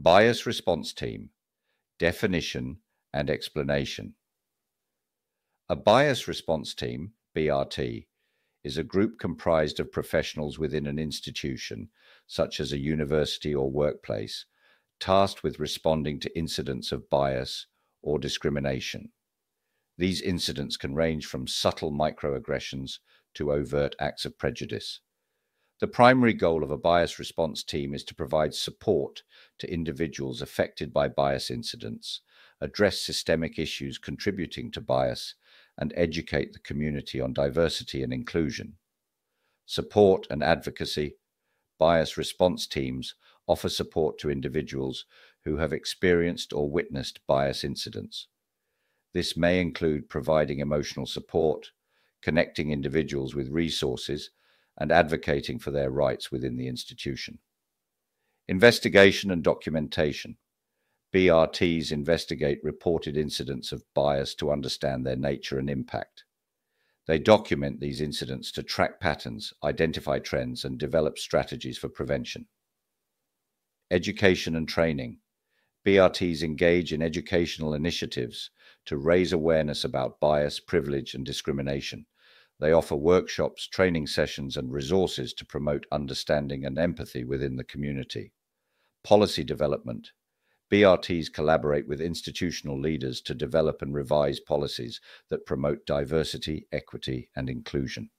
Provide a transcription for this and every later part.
Bias response team, definition and explanation. A bias response team, BRT, is a group comprised of professionals within an institution, such as a university or workplace, tasked with responding to incidents of bias or discrimination. These incidents can range from subtle microaggressions to overt acts of prejudice. The primary goal of a bias response team is to provide support to individuals affected by bias incidents, address systemic issues contributing to bias, and educate the community on diversity and inclusion. Support and advocacy. Bias response teams offer support to individuals who have experienced or witnessed bias incidents. This may include providing emotional support, connecting individuals with resources, and advocating for their rights within the institution. Investigation and documentation. BRTs investigate reported incidents of bias to understand their nature and impact. They document these incidents to track patterns, identify trends, and develop strategies for prevention. Education and training. BRTs engage in educational initiatives to raise awareness about bias, privilege, and discrimination. They offer workshops, training sessions, and resources to promote understanding and empathy within the community. Policy development. BRTs collaborate with institutional leaders to develop and revise policies that promote diversity, equity, and inclusion.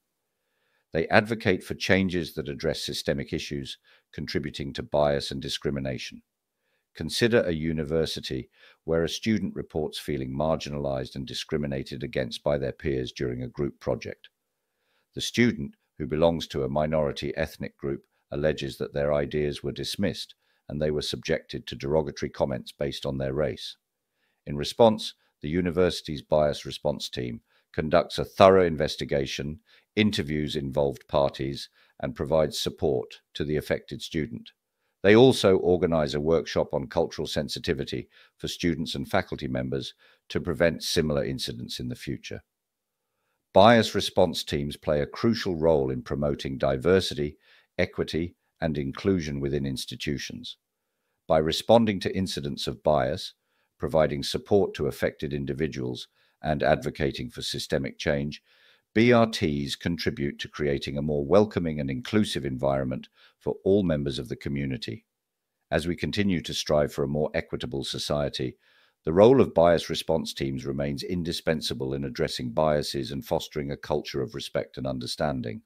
They advocate for changes that address systemic issues contributing to bias and discrimination. Consider a university where a student reports feeling marginalized and discriminated against by their peers during a group project. The student, who belongs to a minority ethnic group, alleges that their ideas were dismissed and they were subjected to derogatory comments based on their race. In response, the university's bias response team conducts a thorough investigation, interviews involved parties, and provides support to the affected student. They also organize a workshop on cultural sensitivity for students and faculty members to prevent similar incidents in the future. Bias response teams play a crucial role in promoting diversity, equity, and inclusion within institutions. By responding to incidents of bias, providing support to affected individuals, and advocating for systemic change, BRTs contribute to creating a more welcoming and inclusive environment for all members of the community. As we continue to strive for a more equitable society, the role of bias response teams remains indispensable in addressing biases and fostering a culture of respect and understanding.